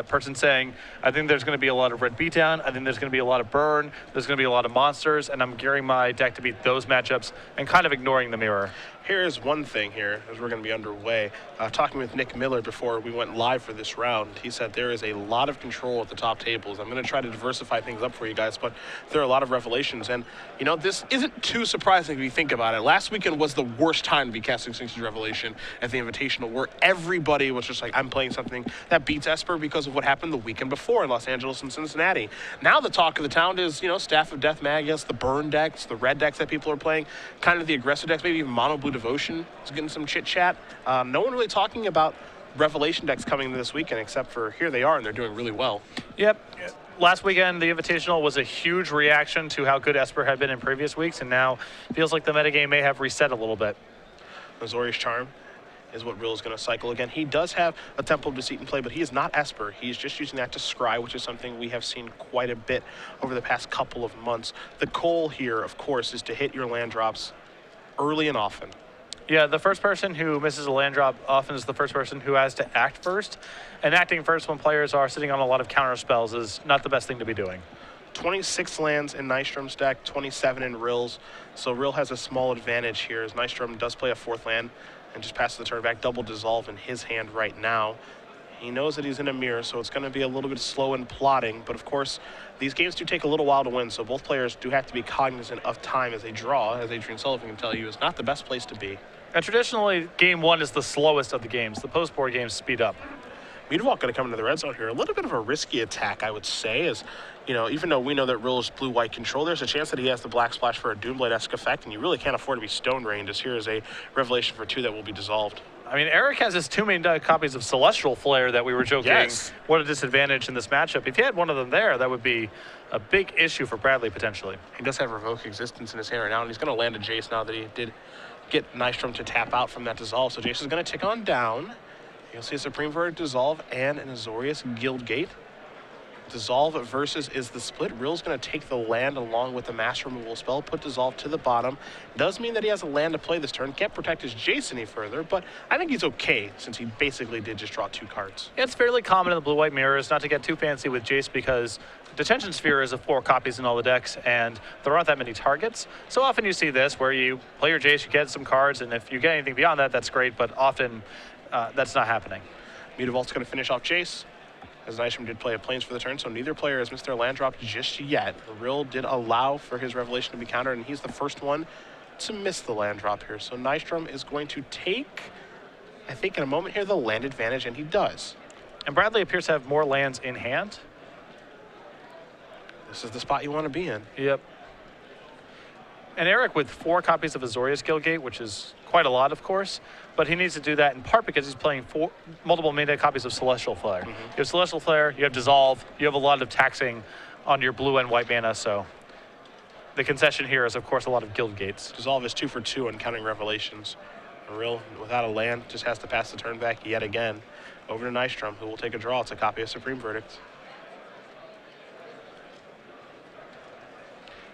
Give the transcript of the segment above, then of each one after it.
the person saying, I think there's going to be a lot of red beatdown, I think there's going to be a lot of burn, there's going to be a lot of monsters, and I'm gearing my deck to beat those matchups and kind of ignoring the mirror. Here's one thing here, as we're going to be underway. Talking with Nick Miller before we went live for this round, he said there is a lot of control at the top tables. I'm going to try to diversify things up for you guys, but there are a lot of revelations. And, you know, this isn't too surprising if you think about it. Last weekend was the worst time to be casting Sphinx's Revelation at the Invitational, where everybody was just like, I'm playing something that beats Esper because of what happened the weekend before in Los Angeles and Cincinnati. Now the talk of the town is, you know, Staff of Death Magus, the burn decks, the red decks that people are playing, kind of the aggressive decks, maybe even Mono Blue Devotion is getting some chit chat. No one really talking about Revelation decks coming into this weekend, except for here they are, and they're doing really well. Yep. Last weekend, the Invitational was a huge reaction to how good Esper had been in previous weeks, and now feels like the metagame may have reset a little bit. Azorius Charm is what Rill is going to cycle again. He does have a Temple of Deceit in play, but he is not Esper. He's just using that to scry, which is something we have seen quite a bit over the past couple of months. The goal here, of course, is to hit your land drops early and often. Yeah, the first person who misses a land drop often is the first person who has to act first. And acting first when players are sitting on a lot of counter spells is not the best thing to be doing. 26 lands in Nystrom's deck, 27 in Rill's. So Rill has a small advantage here as Nystrom does play a fourth land and just passes the turn back. Double Dissolve in his hand right now. He knows that he's in a mirror, so it's going to be a little bit slow in plotting. But of course, these games do take a little while to win, so both players do have to be cognizant of time as they draw, as Adrian Sullivan can tell you, is not the best place to be. And traditionally, game one is the slowest of the games. The post-board games speed up. Midgame going to come into the red zone here. A little bit of a risky attack, I would say, as, you know, even though we know that Rill is blue-white control, there's a chance that he has the black splash for a Doomblade-esque effect, and you really can't afford to be stone rained, as here is a Revelation for 2 that will be dissolved. I mean, Eric has his 2 main copies of Celestial Flare that we were joking. Yes. What a disadvantage in this matchup. If he had one of them there, that would be a big issue for Bradley, potentially. He does have Revoke Existence in his hand right now, and he's going to land a Jace now that he did get Nystrom to tap out from that dissolve. So Jace is going to tick on down. You'll see a Supreme Verdict Dissolve and an Azorius Guildgate. Dissolve versus is the split. Rill's going to take the land along with the Mass Removal spell, put Dissolve to the bottom. Does mean that he has a land to play this turn. Can't protect his Jace any further, but I think he's okay since he basically did just draw 2 cards. Yeah, it's fairly common in the blue-white mirrors not to get too fancy with Jace because Detention Sphere is of 4 copies in all the decks, and there aren't that many targets. So often you see this where you play your Jace, you get some cards, and if you get anything beyond that, that's great, but often that's not happening. Mutavault's going to finish off Jace, as Nystrom did play a Plains for the turn, so neither player has missed their land drop just yet. Rill did allow for his Revelation to be countered, and he's the first one to miss the land drop here. So Nystrom is going to take, I think in a moment here, the land advantage, and he does. And Bradley appears to have more lands in hand. This is the spot you want to be in. Yep. And Eric with 4 copies of Azorius Guildgate, which is quite a lot, of course, but he needs to do that in part because he's playing multiple main deck copies of Celestial Flare. You have Celestial Flare, you have Dissolve, you have a lot of taxing on your blue and white mana, so the concession here is, of course, a lot of Guildgates. Dissolve is 2 for 2 on counting Revelations. Rill, without a land, just has to pass the turn back yet again. Over to Nystrom, who will take a draw. It's a copy of Supreme Verdict.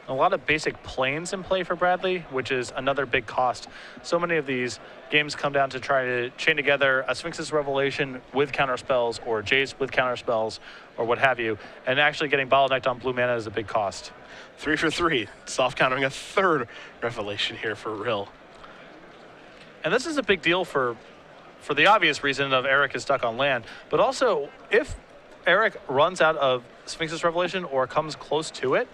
A lot of basic planes in play for Bradley, which is another big cost. So many of these games come down to try to chain together a Sphinx's Revelation with counter spells, or Jace with counter spells, or what have you. And actually getting bottlenecked on blue mana is a big cost. 3 for 3. Soft countering a 3rd Revelation here for Rill. And this is a big deal for the obvious reason of Eric is stuck on land, but also if Eric runs out of Sphinx's Revelation or comes close to it,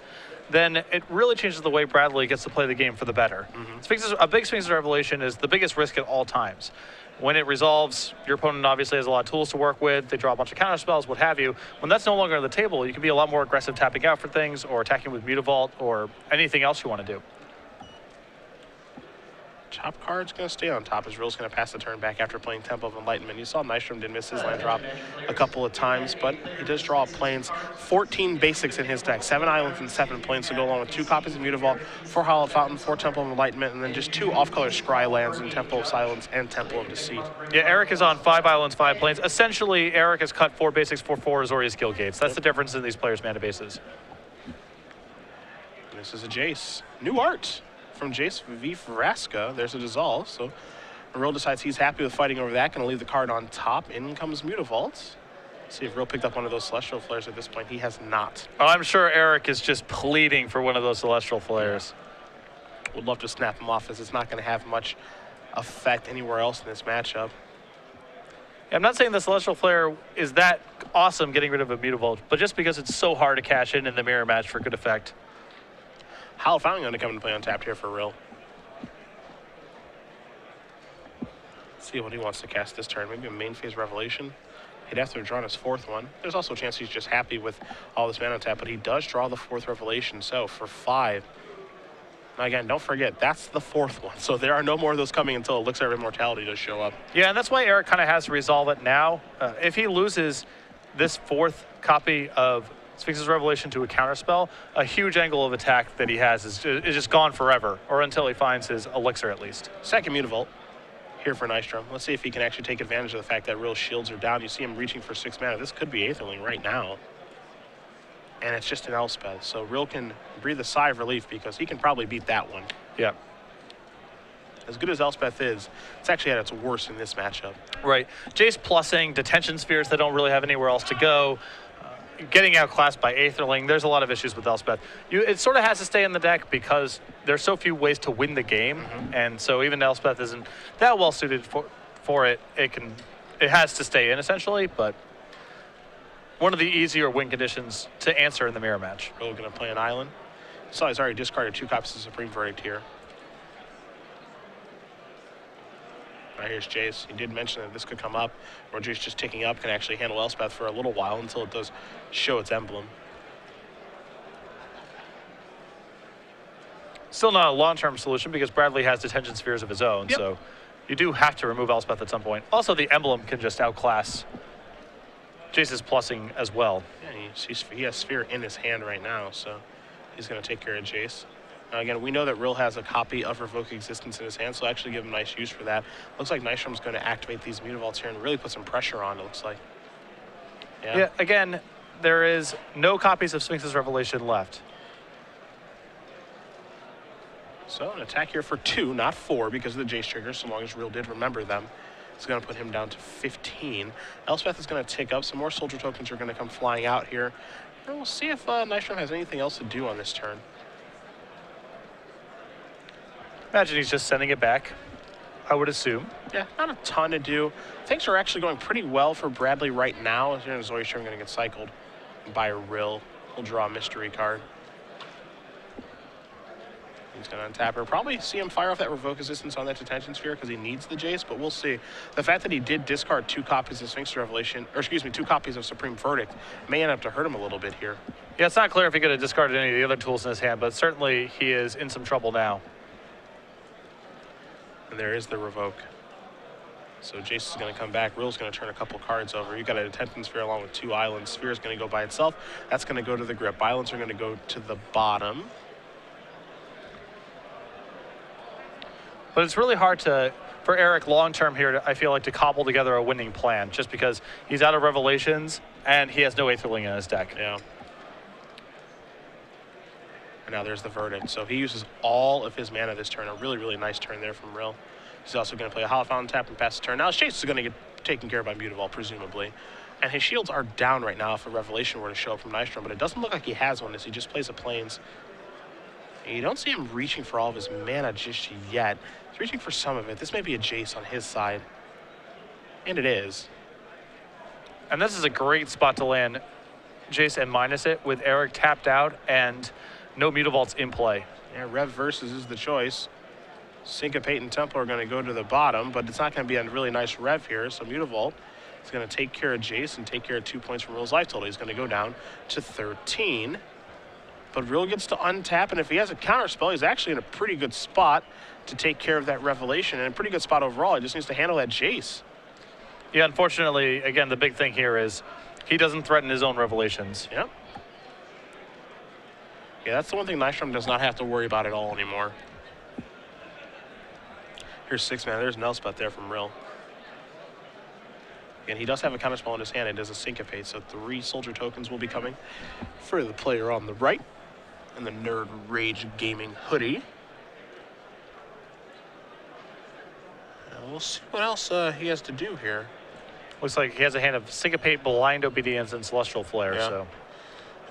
then it really changes the way Bradley gets to play the game for the better. A big Sphinx's Revelation is the biggest risk at all times. When it resolves, your opponent obviously has a lot of tools to work with. They draw a bunch of counter spells, what have you. When that's no longer on the table, you can be a lot more aggressive tapping out for things or attacking with Mutavault or anything else you want to do. Top card's going to stay on top as Rill's going to pass the turn back after playing Temple of Enlightenment. You saw Nystrom did miss his land drop a couple of times, but he does draw plains. 14 basics in his deck, 7 islands and 7 plains to go along with 2 copies of Mutavault, 4 Hallowed Fountain, 4 Temple of Enlightenment, and then just 2 off-color Scry lands in Temple of Silence and Temple of Deceit. Yeah, Eric is on 5 islands, 5 plains. Essentially, Eric has cut 4 basics for 4 Azorius Guildgates. That's the difference in these players' mana bases. This is a Jace. New art from Jace V. Vraska. There's a Dissolve, so Rill decides he's happy with fighting over that. Going to leave the card on top. In comes Mutavault. See if Rill picked up one of those Celestial Flares at this point. He has not. Oh, I'm sure Eric is just pleading for one of those Celestial Flares. Would love to snap him off, as it's not going to have much effect anywhere else in this matchup. I'm not saying the Celestial Flare is that awesome getting rid of a Mutavault, but just because it's so hard to cash in the mirror match for good effect. Howl Fountain going to come into play untapped here for Rill. See what he wants to cast this turn. Maybe a main phase Revelation. He'd have to have drawn his 4th one. There's also a chance he's just happy with all this mana on tap, but he does draw the 4th Revelation. So for 5. Now again, don't forget, that's the 4th one. So there are no more of those coming until Elixir of Immortality does show up. Yeah, and that's why Eric kind of has to resolve it now. If he loses this 4th copy of Sphinx's Revelation to a counterspell, a huge angle of attack that he has is just gone forever, or until he finds his Elixir at least. Second Mutavault here for Nystrom. Let's see if he can actually take advantage of the fact that Rill's shields are down. You see him reaching for 6 mana. This could be Aetherling right now. And it's just an Elspeth. So Rill can breathe a sigh of relief because he can probably beat that one. Yeah. As good as Elspeth is, it's actually at its worst in this matchup. Right. Jace plussing, detention spheres that don't really have anywhere else to go, getting outclassed by Aetherling. There's a lot of issues with Elspeth. It sort of has to stay in the deck because there's so few ways to win the game, and so even Elspeth isn't that well suited for it. It has to stay in essentially, but one of the easier win conditions to answer in the mirror match. Rill going to play an island. So he's already discarded 2 copies of Supreme Verdict here. Now here's Jace. He did mention that this could come up, or Jace just ticking up can actually handle Elspeth for a little while until it does show its emblem. Still not a long-term solution because Bradley has detention spheres of his own, so you do have to remove Elspeth at some point. Also, the emblem can just outclass Jace's plussing as well. Yeah, he has Sphere in his hand right now, so he's going to take care of Jace. Now again, we know that Rill has a copy of Revoke Existence in his hand, so actually give him nice use for that. Looks like Nystrom's going to activate these Mutavaults here and really put some pressure on, it looks like. Yeah, again, there is no copies of Sphinx's Revelation left. So an attack here for 2, not 4, because of the Jace trigger, so long as Rill did remember them. It's going to put him down to 15. Elspeth is going to tick up. Some more soldier tokens are going to come flying out here. And we'll see if Nystrom has anything else to do on this turn. Imagine he's just sending it back, I would assume. Yeah, not a ton to do. Things are actually going pretty well for Bradley right now. Zoe Strom going to get cycled by Rill. He'll draw a mystery card. He's going to untap her. Probably see him fire off that Revoke Resistance on that Detention Sphere because he needs the Jace, but we'll see. The fact that he did discard 2 copies of Sphinx Revelation, or excuse me, 2 copies of Supreme Verdict may end up to hurt him a little bit here. Yeah, it's not clear if he could have discarded any of the other tools in his hand, but certainly he is in some trouble now. And there is the Revoke. So Jace is going to come back. Rill's going to turn a couple cards over. You've got a Detention Sphere along with 2 islands. Sphere is going to go by itself. That's going to go to the grip. Islands are going to go to the bottom. But it's really hard for Eric long-term here, I feel like, to cobble together a winning plan, just because he's out of Revelations and he has no Aetherling in his deck. Yeah. And now there's the Verdict. So he uses all of his mana this turn. A really, really nice turn there from Rill. He's also going to play a Hollow Fountain tap and pass the turn. Now his Chase is going to get taken care of by Mutavault, presumably. And his shields are down right now if a Revelation were to show up from Nystrom, but it doesn't look like he has one as he just plays a Plains. And you don't see him reaching for all of his mana just yet. He's reaching for some of it. This may be a Jace on his side. And it is. And this is a great spot to land Jace and minus it with Eric tapped out and no Mutavaults in play. Yeah, Rev Versus is the choice. Syncopate and Temple are going to go to the bottom, but it's not going to be a really nice Rev here. So Mutavault is going to take care of Jace and take care of 2 points from Rill's life total. He's going to go down to 13. But Rill gets to untap, and if he has a counterspell, he's actually in a pretty good spot to take care of that Revelation, and a pretty good spot overall. He just needs to handle that Jace. Yeah, unfortunately, again, the big thing here is he doesn't threaten his own Revelations. Yep. Yeah, that's the one thing Nystrom does not have to worry about at all anymore. Here's 6 mana. There's an Elspeth there from Rill. And he does have a counterspell in his hand. It does a Syncopate, so 3 soldier tokens will be coming for the player on the right. And the Nerd Rage Gaming hoodie. And we'll see what else he has to do here. Looks like he has a hand of Syncopate, Blind Obedience, and Celestial Flare. Yeah. So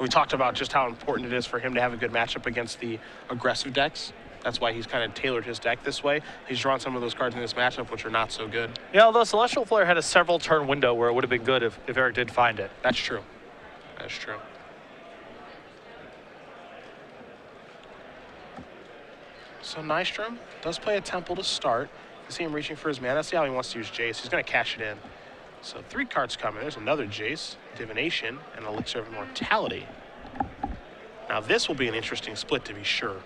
We talked about just how important it is for him to have a good matchup against the aggressive decks. That's why he's kind of tailored his deck this way. He's drawn some of those cards in this matchup, which are not so good. yeah, although Celestial Flare had a several turn window where it would have been good if Eric did find it. That's true. That's true. So Nystrom does play a Temple to start. You see him reaching for his mana. See how he wants to use Jace. He's going to cash it in. So 3 cards coming. There's another Jace, Divination, and Elixir of Immortality. Now this will be an interesting split to be sure.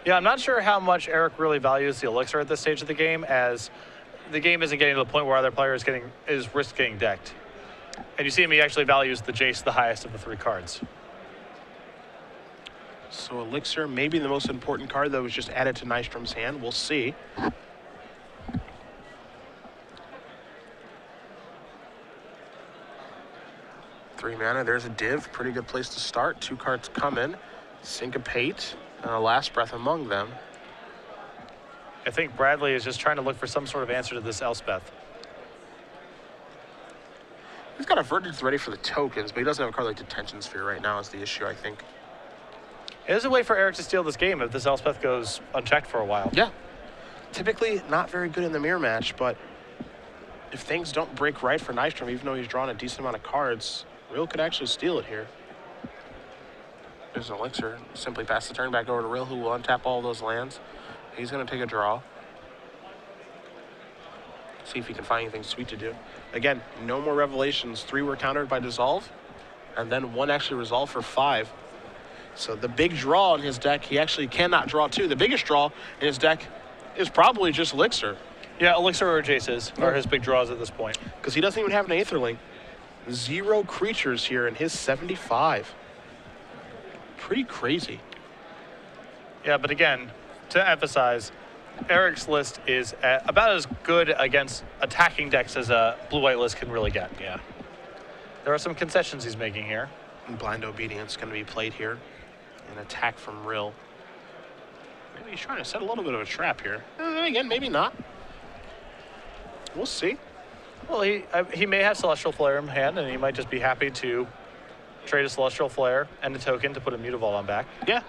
Yeah, I'm not sure how much Eric really values the Elixir at this stage of the game, as the game isn't getting to the point where other players is risk getting decked. And you see him, he actually values the Jace the highest of the 3 cards. So Elixir, maybe the most important card that was just added to Nystrom's hand. We'll see. Three mana, there's a div, pretty good place to start. 2 cards coming, Syncopate, and a Last Breath among them. I think Bradley is just trying to look for some sort of answer to this Elspeth. He's got a Verdict ready for the tokens, but he doesn't have a card like Detention Sphere right now is the issue, I think. It is a way for Eric to steal this game if this Elspeth goes unchecked for a while. Yeah. Typically not very good in the mirror match, but if things don't break right for Nystrom, even though he's drawn a decent amount of cards, Rill could actually steal it here. There's an Elixir. Simply pass the turn back over to Rill, who will untap all those lands. He's going to take a draw. See if he can find anything sweet to do. Again, no more revelations. 3 were countered by Dissolve, and then 1 actually resolved for 5. So the big draw in his deck, he actually cannot draw 2. The biggest draw in his deck is probably just Elixir. Yeah, Elixir or Jace's are his big draws at this point. Because he doesn't even have an Aetherling. 0 creatures here in his 75. Pretty crazy. Yeah, but again, to emphasize, Eric's list is about as good against attacking decks as a blue-white list can really get. Yeah. There are some concessions he's making here. And Blind Obedience going to be played here. An attack from Rill. Maybe he's trying to set a little bit of a trap here. And again, maybe not. We'll see. Well, he may have Celestial Flare in hand, and he might just be happy to trade a Celestial Flare and a token to put a Mutavault on back. Yeah,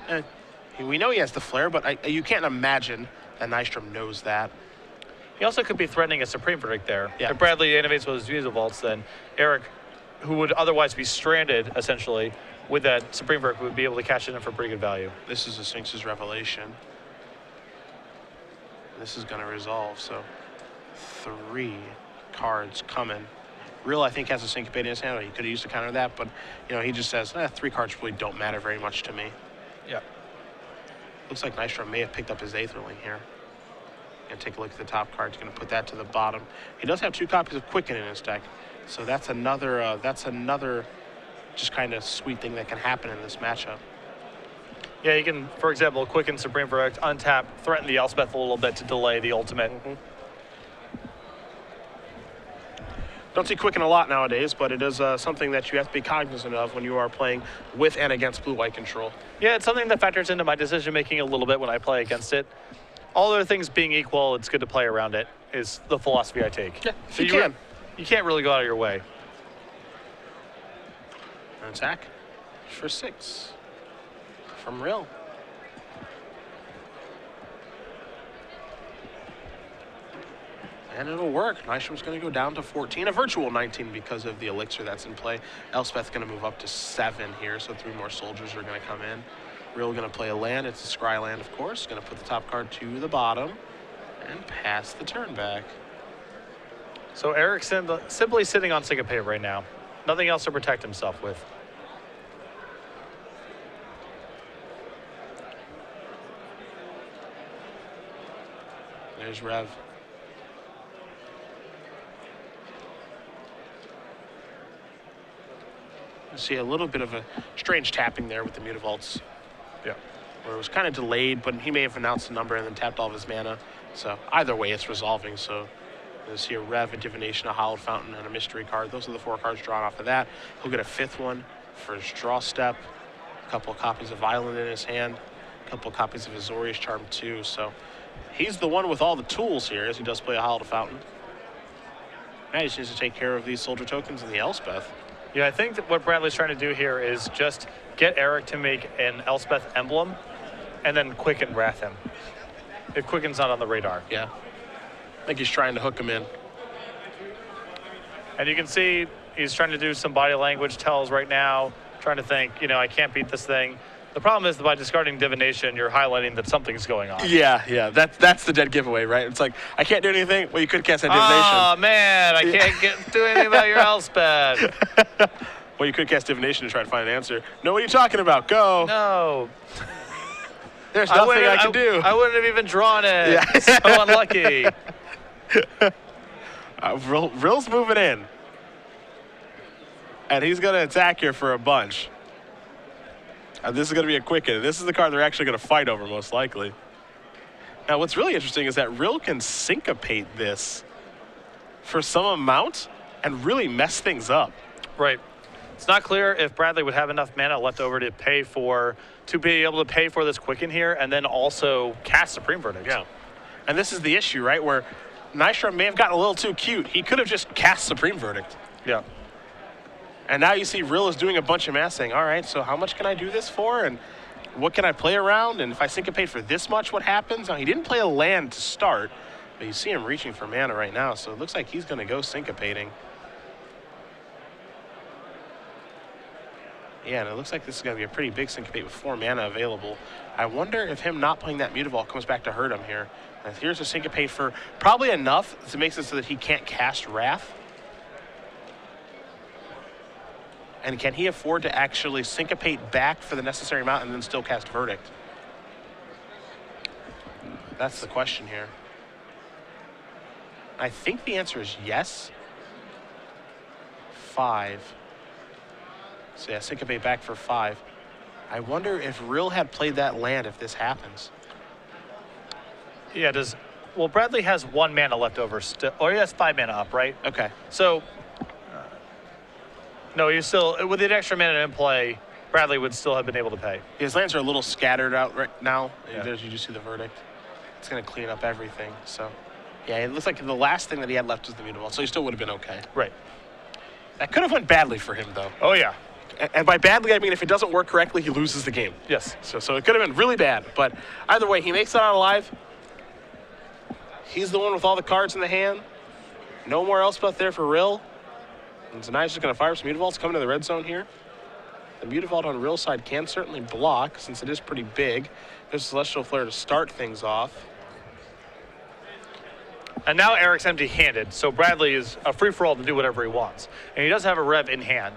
we know he has the Flare, but you can't imagine that Nystrom knows that. He also could be threatening a Supreme Verdict there. Yeah. If Bradley innovates with his Mutavaults, then Eric, who would otherwise be stranded, essentially, with that Supreme Verdict, would be able to cash it in for pretty good value. This is a Sphinx's Revelation. This is going to resolve, so 3 cards coming. Rill, I think, has a Syncopate in his hand. He could have used to counter that, but, he just says, 3 cards really don't matter very much to me. Yeah. Looks like Nystrom may have picked up his Aetherling here. Gonna take a look at the top card. He's gonna put that to the bottom. He does have 2 copies of Quicken in his deck, so that's another just kind of sweet thing that can happen in this matchup. Yeah, you can, for example, Quicken Supreme Verdict, untap, threaten the Elspeth a little bit to delay the ultimate. Don't see Quicken a lot nowadays, but it is something that you have to be cognizant of when you are playing with and against blue-white control. Yeah, it's something that factors into my decision-making a little bit when I play against it. All other things being equal, it's good to play around it, is the philosophy I take. Yeah, so you can. You can't really go out of your way. An attack for 6 from Rill. And it'll work. Nystrom's going to go down to 14, a virtual 19 because of the Elixir that's in play. Elspeth's going to move up to 7 here, so 3 more soldiers are going to come in. Rill going to play a land. It's a Scry land, of course. Going to put the top card to the bottom and pass the turn back. So Eric's simply sitting on Syncopate right now. Nothing else to protect himself with. There's Rev. You see a little bit of a strange tapping there with the Mutavaults. Yeah. Where it was kind of delayed, but he may have announced a number and then tapped all of his mana. So either way, it's resolving. So you'll see a Rev, a Divination, a Hallowed Fountain, and a Mystery card. Those are the 4 cards drawn off of that. He'll get a 5th one for his draw step. A couple of copies of Violent in his hand. A couple of copies of Azorius Charm too. So he's the one with all the tools here, as he does play a Hallowed Fountain. Now he just needs to take care of these soldier tokens and the Elspeth. Yeah, I think that what Bradley's trying to do here is just get Eric to make an Elspeth emblem and then Quicken Wrath him. If Quicken's not on the radar. Yeah. I think he's trying to hook him in. And you can see he's trying to do some body language tells right now, trying to think, I can't beat this thing. The problem is that by discarding divination, you're highlighting that something's going on. Yeah. That's the dead giveaway, right? It's like, I can't do anything. Well, you could cast that divination. Oh, man, I can't do anything about your Elspeth. Well, you could cast divination to try to find an answer. Know what are you talking about? Go. No. There's nothing I can do. I wouldn't have even drawn it. Yeah. So unlucky. Rill's moving in. And he's going to attack here for a bunch. This is going to be a Quicken. This is the card they're actually going to fight over, most likely. Now, what's really interesting is that Rill can syncopate this for some amount and really mess things up. Right. It's not clear if Bradley would have enough mana left over to be able to pay for this Quicken here and then also cast Supreme Verdict. Yeah. And this is the issue, right, where Nystrom may have gotten a little too cute. He could have just cast Supreme Verdict. Yeah. And now you see Rill is doing a bunch of math saying, all right, so how much can I do this for? And what can I play around? And if I syncopate for this much, what happens? Now, he didn't play a land to start, but you see him reaching for mana right now, so it looks like he's going to go syncopating. Yeah, and it looks like this is going to be a pretty big syncopate with 4 mana available. I wonder if him not playing that Mutavault comes back to hurt him here. And here's a syncopate for probably enough to make it so that he can't cast Wrath. And can he afford to actually syncopate back for the necessary amount and then still cast Verdict? That's the question here. I think the answer is yes. 5. So yeah, syncopate back for 5. I wonder if Rill had played that land if this happens. Yeah, well, Bradley has 1 mana left over still, or he has 5 mana up, right? Okay. So, no, you still, with the extra mana in play, Bradley would still have been able to pay. His lands are a little scattered out right now. Yeah. There's, you just see the Verdict. It's going to clean up everything. So, yeah, it looks like the last thing that he had left was the Mutavault, so he still would have been okay. Right. That could have went badly for him, though. Oh, yeah. And by badly, I mean if it doesn't work correctly, he loses the game. Yes. So it could have been really bad. But either way, he makes it out alive. He's the one with all the cards in the hand. No more Elspeth there for Rill. And so now he's just going to fire some Mutavaults coming to the red zone here. The Mutavault on Rill's side can certainly block since it is pretty big. There's Celestial Flare to start things off. And now Eric's empty-handed, so Bradley is a free-for-all to do whatever he wants. And he does have a Rev in hand.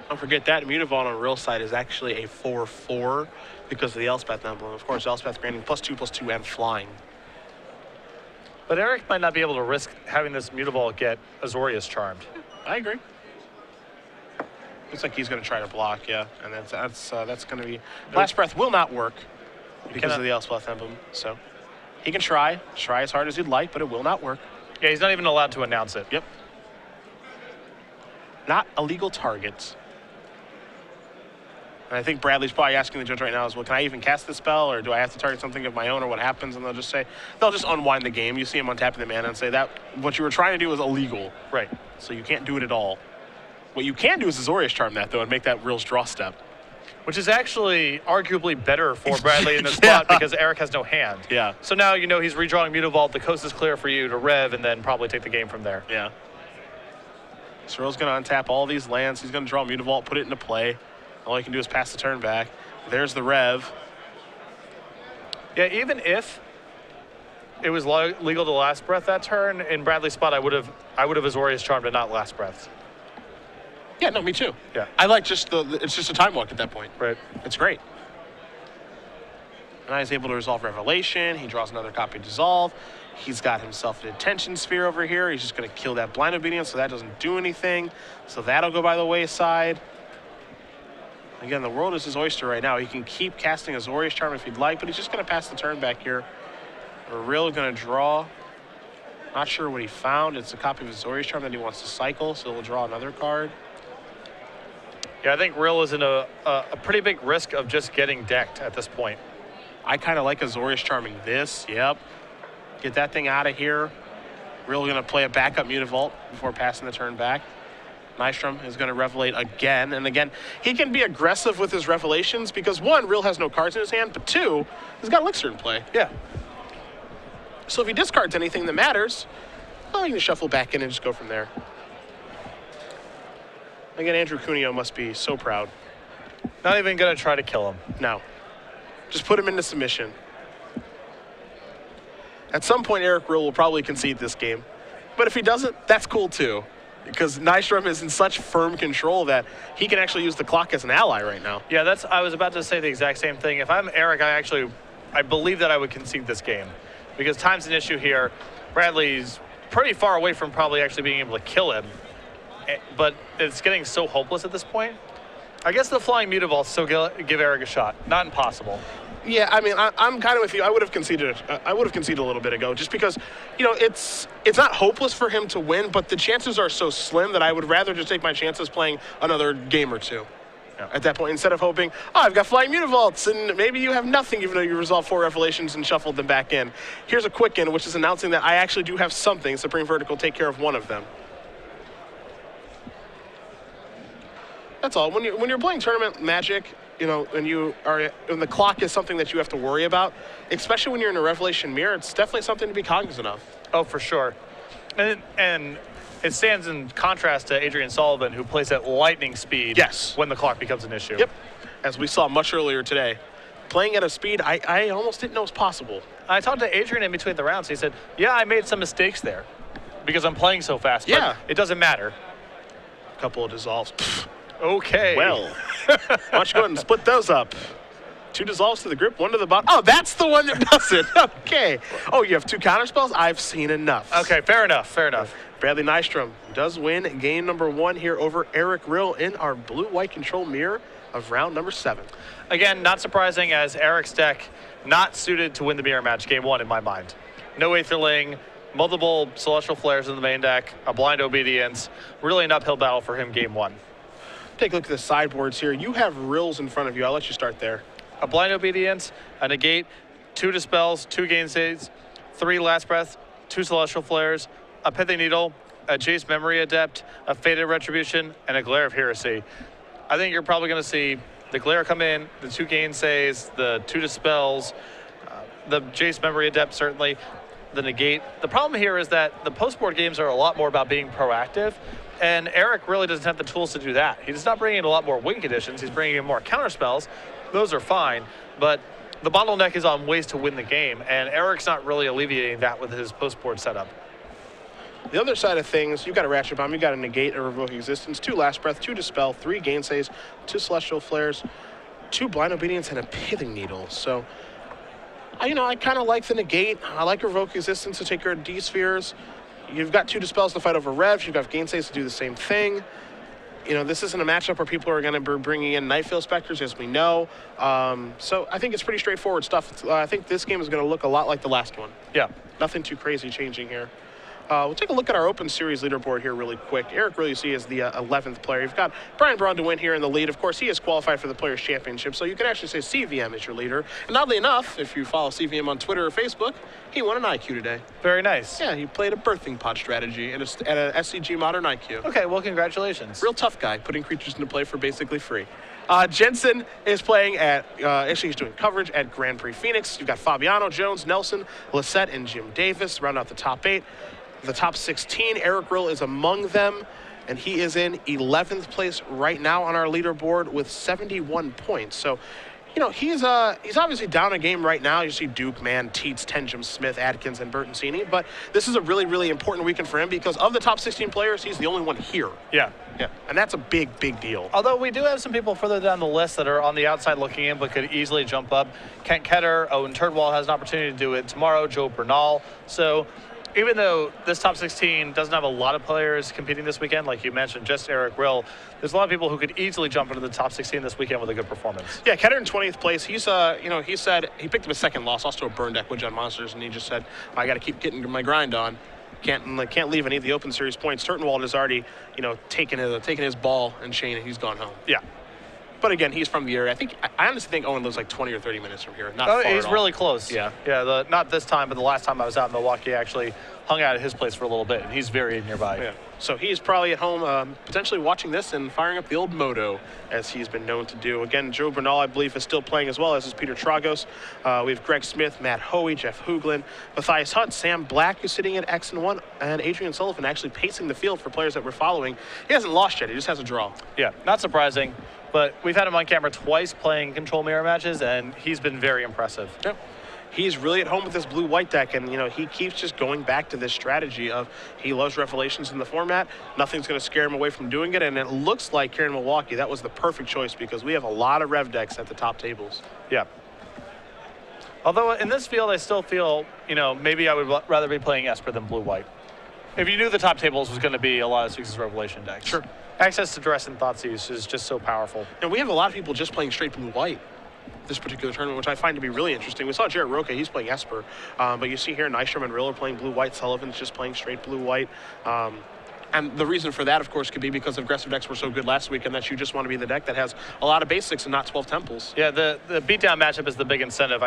Don't forget that Mutavault on Rill's side is actually a 4/4 because of the Elspeth emblem. Of course, Elspeth granting +2/+2 and flying. But Eric might not be able to risk having this Mutavault get Azorius charmed. I agree. Looks like he's going to try to block, yeah. And that's going to be... Last Breath will not work because of the Elspeth emblem. So he can try as hard as he'd like, but it will not work. Yeah, he's not even allowed to announce it. Yep. Not a legal target. And I think Bradley's probably asking the judge right now is, well, can I even cast this spell, or do I have to target something of my own, or what happens? And they'll just unwind the game. You see him untapping the mana and say that what you were trying to do was illegal. Right. So you can't do it at all. What you can do is Azorius Charm that, though, and make that Rill's draw step. Which is actually arguably better for Bradley in this spot because Eric has no hand. Yeah. So now you know he's redrawing Mutavault, the coast is clear for you to Rev, and then probably take the game from there. Yeah. So Rill's going to untap all these lands. He's going to draw Mutavault, put it into play. All he can do is pass the turn back. There's the Rev. Yeah, even if it was legal to Last Breath that turn, in Bradley's spot, I would have Azorius Charmed and not Last Breath. Yeah, no, me too. Yeah. I like it's just a time walk at that point. Right. It's great. And now he's able to resolve Revelation. He draws another copy of Dissolve. He's got himself an Attention Sphere over here. He's just going to kill that Blind Obedience, so that doesn't do anything. So that'll go by the wayside. Again, the world is his oyster right now. He can keep casting Azorius Charm if he'd like, but he's just going to pass the turn back here. We're really going to draw. Not sure what he found. It's a copy of Azorius Charm that he wants to cycle, so he'll draw another card. Yeah, I think Rill is in a pretty big risk of just getting decked at this point. I kind of like Azorius Charming this. Yep. Get that thing out of here. Rill going to play a backup Mutavault before passing the turn back. Nystrom is going to Revelate again. And again, he can be aggressive with his Revelations because, one, Rill has no cards in his hand, but two, he's got Elixir in play. Yeah. So if he discards anything that matters, well, he can shuffle back in and just go from there. Again, Andrew Cuneo must be so proud. Not even going to try to kill him. No. Just put him into submission. At some point, Eric Rill will probably concede this game. But if he doesn't, that's cool too. Because Nystrom is in such firm control that he can actually use the clock as an ally right now. Yeah, I was about to say the exact same thing. If I'm Eric, I believe that I would concede this game. Because time's an issue here. Bradley's pretty far away from probably actually being able to kill him. But it's getting so hopeless at this point. I guess the flying Mutavault still give Eric a shot. Not impossible. Yeah, I mean, I'm kind of with you. I would have conceded. I would have conceded a little bit ago, just because, you know, it's not hopeless for him to win, but the chances are so slim that I would rather just take my chances playing another game or two. Yeah. At that point, instead of hoping, oh, I've got flying Mutavaults, and maybe you have nothing, even though you resolved 4 Revelations and shuffled them back in. Here's a quick-in, which is announcing that I actually do have something. Supreme Vertical take care of one of them. That's all. When you're playing tournament Magic, you know, when the clock is something that you have to worry about, especially when you're in a Revelation Mirror, it's definitely something to be cognizant of. Oh, for sure. And it stands in contrast to Adrian Sullivan, who plays at lightning speed. Yes. When the clock becomes an issue. Yep. As we saw much earlier today. Playing at a speed I almost didn't know was possible. I talked to Adrian in between the rounds. He said, yeah, I made some mistakes there because I'm playing so fast. Yeah. But it doesn't matter. A couple of dissolves. Okay. Well, why don't you go ahead and split those up? 2 dissolves to the grip, 1 to the bottom. Oh, that's the one that does it. Okay. Oh, you have 2 counter spells? I've seen enough. Okay, fair enough, fair enough. Bradley Nystrom does win game number 1 here over Eric Rill in our blue-white control mirror of round number 7. Again, not surprising, as Eric's deck not suited to win the mirror match game 1 in my mind. No Aetherling, multiple Celestial Flares in the main deck, a Blind Obedience. Really an uphill battle for him game 1. Take a look at the sideboards here. You have Rills in front of you. I'll let you start there. A Blind Obedience, a Negate, 2 Dispels, 2 Gainsays, 3 Last Breath, 2 Celestial Flares, a Pithy Needle, a Jace Memory Adept, a Fated Retribution, and a Glare of Heresy. I think you're probably going to see the Glare come in, the 2 Gainsays, the 2 Dispels, the Jace Memory Adept certainly, the Negate. The problem here is that the post-board games are a lot more about being proactive, and Eric really doesn't have the tools to do that. He's not bringing in a lot more win conditions. He's bringing in more counter spells. Those are fine, but the bottleneck is on ways to win the game, and Eric's not really alleviating that with his post-board setup. The other side of things, you've got a Ratchet Bomb, you've got a Negate, a Revoke Existence, 2 Last Breath, 2 Dispel, 3 Gainsays, 2 Celestial Flares, 2 Blind Obedience, and a Pithing Needle. So, I kind of like the Negate. I like Revoke Existence to take care of D-Spheres. You've got 2 Dispels to fight over Revs. You've got Gainsays to do the same thing. This isn't a matchup where people are going to be bringing in Nightfield Specters, as we know. So I think it's pretty straightforward stuff. I think this game is going to look a lot like the last one. Yeah. Nothing too crazy changing here. We'll take a look at our Open Series leaderboard here really quick. Eric Rill, you see, is the 11th player. You've got Brian Braun to win here in the lead. Of course, he is qualified for the Players' Championship, so you can actually say CVM is your leader. And oddly enough, if you follow CVM on Twitter or Facebook, he won an IQ today. Very nice. Yeah, he played a birthing pod strategy at a SCG Modern IQ. Okay, well, congratulations. Real tough guy, putting creatures into play for basically free. Jensen is playing at, actually he's doing coverage at Grand Prix Phoenix. You've got Fabiano, Jones, Nelson, Lissette, and Jim Davis round out the top 8. The top 16, Eric Rill is among them, and he is in 11th place right now on our leaderboard with 71 points. So, he's obviously down a game right now. You see Duke, Mann, Teets, Tenjum, Smith, Adkins, and Bertoncini, but this is a really, really important weekend for him because of the top 16 players, he's the only one here. Yeah. Yeah, and that's a big, big deal. Although we do have some people further down the list that are on the outside looking in but could easily jump up. Kent Ketter, Owen Turdwall has an opportunity to do it tomorrow, Joe Bernal. So even though this top 16 doesn't have a lot of players competing this weekend, like you mentioned, just Eric Rill, there's a lot of people who could easily jump into the top 16 this weekend with a good performance. Yeah, Ketter in 20th place. He's, he said he picked up his second loss, also a burn deck with on Monsters, and he just said, I got to keep getting my grind on. Can't leave any of the Open Series points. Turtenwald has already, taken his ball and chain, and he's gone home. Yeah. But again, he's from the area. I honestly think Owen lives like 20 or 30 minutes from here. Not far He's at all. really close. Yeah. Yeah. Not this time, but the last time I was out in Milwaukee, I actually hung out at his place for a little bit, and he's very nearby. Yeah. So he's probably at home potentially watching this and firing up the old moto, as he's been known to do. Again, Joe Bernal, I believe, is still playing as well, as is Peter Tragos. We have Greg Smith, Matt Hoey, Jeff Hooglin, Matthias Hutt, Sam Black, who's sitting at X and 1, and Adrian Sullivan actually pacing the field for players that we're following. He hasn't lost yet. He just has a draw. Yeah, not surprising, but we've had him on camera twice playing control mirror matches, and he's been very impressive. Yep. He's really at home with this blue-white deck, and, he keeps just going back to this strategy of he loves Revelations in the format. Nothing's going to scare him away from doing it, and it looks like here in Milwaukee, that was the perfect choice because we have a lot of Rev decks at the top tables. Yeah. Although in this field, I still feel, maybe I would rather be playing Esper than blue-white. If you knew the top tables was going to be a lot of Sphinx's Revelation decks. Sure. Access to Dress and Thoughtseize is just so powerful. And we have a lot of people just playing straight blue-white this particular tournament, which I find to be really interesting. We saw Jarrett Roca, he's playing Esper, but you see here Nystrom and Rill are playing blue-white, Sullivan's just playing straight blue-white. And the reason for that, of course, could be because aggressive decks were so good last week and that you just want to be the deck that has a lot of basics and not 12 temples. Yeah, the beatdown matchup is the big incentive.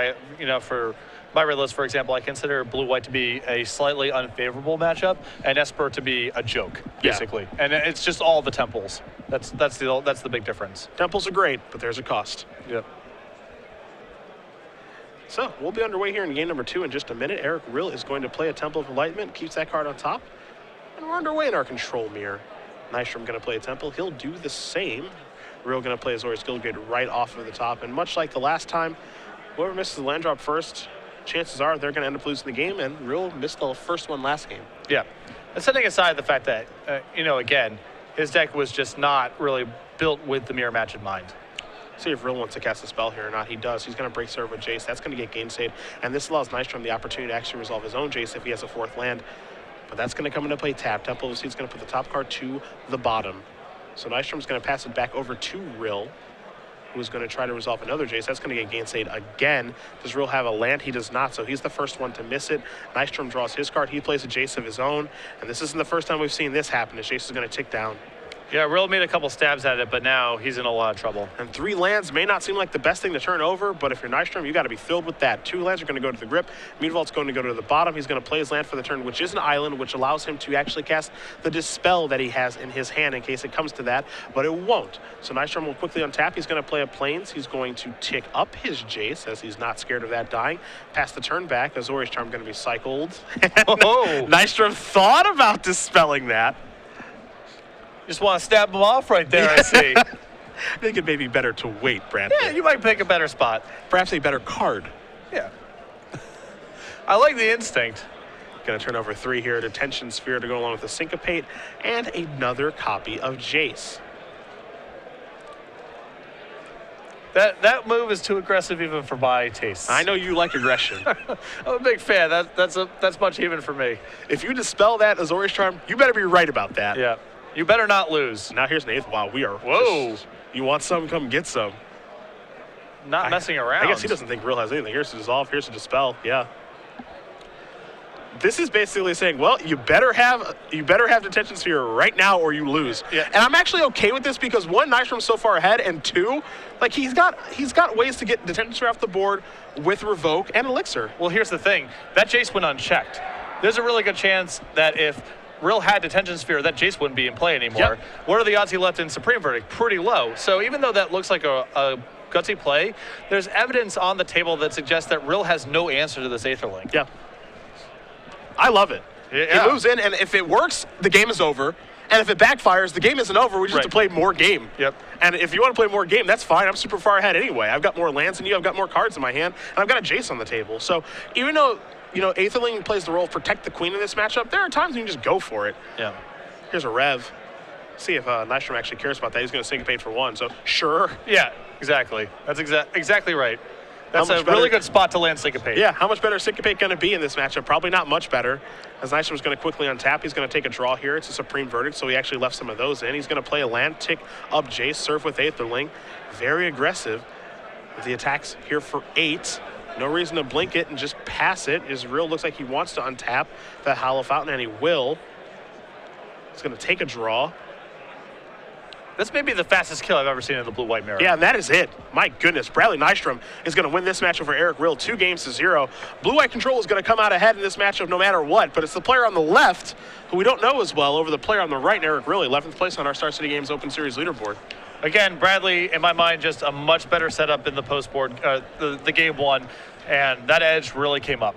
For my red list, for example, I consider blue-white to be a slightly unfavorable matchup and Esper to be a joke, basically. Yeah. And it's just all the temples. That's the big difference. Temples are great, but there's a cost. Yep. So we'll be underway here in game number 2 in just a minute. Eric Rill is going to play a Temple of Enlightenment, keeps that card on top. And we're underway in our control mirror. Nystrom going to play a Temple. He'll do the same. Rill going to play Azorius Guildgate right off of the top. And much like the last time, whoever misses the land drop first, chances are they're going to end up losing the game. And Rill missed the first one last game. Yeah. And setting aside the fact that, again, his deck was just not really built with the mirror match in mind. See if Rill wants to cast a spell here or not. He does. He's going to break serve with Jace. That's going to get gainsayed. And this allows Nystrom the opportunity to actually resolve his own Jace if he has a 4th land. But that's going to come into play tap. Temple of the Seed's going to put the top card to the bottom. So Nystrom's going to pass it back over to Rill, who is going to try to resolve another Jace. That's going to get gainsayed again. Does Rill have a land? He does not, so he's the first one to miss it. Nystrom draws his card. He plays a Jace of his own. And this isn't the first time we've seen this happen. His Jace is going to tick down. Yeah, Rill made a couple stabs at it, but now he's in a lot of trouble. And 3 lands may not seem like the best thing to turn over, but if you're Nystrom, you got to be filled with that. 2 lands are going to go to the grip. Mutavault's going to go to the bottom. He's going to play his land for the turn, which is an island, which allows him to actually cast the Dispel that he has in his hand in case it comes to that, but it won't. So Nystrom will quickly untap. He's going to play a Plains. He's going to tick up his Jace, as he's not scared of that dying. Pass the turn back. Azorius Charm going to be cycled. Oh! Nystrom thought about dispelling that. Just want to stab him off right there, I see. I think it may be better to wait, Brandon. Yeah, you might pick a better spot. Perhaps a better card. Yeah. I like the instinct. Going to turn over 3 here. Detention Sphere to go along with the Syncopate, and another copy of Jace. That move is too aggressive even for my tastes. I know you like aggression. I'm a big fan. That's much even for me. If you dispel that Azorius Charm, you better be right about that. Yeah. You better not lose. Now here's an 8th. Wow, we are. Whoa. You want some? Come get some. Not messing around. I guess he doesn't think Rill has anything. Here's to dissolve. Here's to dispel. Yeah. This is basically saying, well, you better have Detention Sphere right now or you lose. Yeah. And I'm actually okay with this because 1, Nystrom's so far ahead, and 2, like he's got ways to get Detention Sphere off the board with Revoke and Elixir. Well, here's the thing. That Jace went unchecked. There's a really good chance that if Rill had Detention Sphere, that Jace wouldn't be in play anymore. Yep. What are the odds he left in Supreme Verdict? Pretty low. So even though that looks like a gutsy play, there's evidence on the table that suggests that Rill has no answer to this Aetherlink. Yeah. I love it. Yeah. He moves in, and if it works, the game is over. And if it backfires, the game isn't over. We just have to play more game. Yep. And if you want to play more game, that's fine. I'm super far ahead anyway. I've got more lands than you. I've got more cards in my hand. And I've got a Jace on the table. So even though, Aetherling plays the role of protect the queen in this matchup, there are times when you can just go for it. Yeah. Here's a Rev. See if Nystrom actually cares about that. He's going to syncopate for 1. So sure. Yeah, exactly. That's exactly right. That's a really good spot to land Syncopate. Yeah, how much better is Syncopate going to be in this matchup? Probably not much better. As Nystrom's going to quickly untap, he's going to take a draw here. It's a Supreme Verdict, so he actually left some of those in. He's going to play a land, tick up Jace, surf with Aetherling. Very aggressive. The attacks here for 8. No reason to blink it and just pass it. His Rill looks like he wants to untap the Hollow Fountain, and he will. He's going to take a draw. This may be the fastest kill I've ever seen in the blue-white mirror. Yeah, and that is it. My goodness, Bradley Nystrom is going to win this match over Eric Rill 2-0. Blue-white control is going to come out ahead in this matchup no matter what, but it's the player on the left, who we don't know as well, over the player on the right, Eric Rill, 11th place on our Star City Games Open Series leaderboard. Again, Bradley, in my mind, just a much better setup in the post board, the game one, and that edge really came up.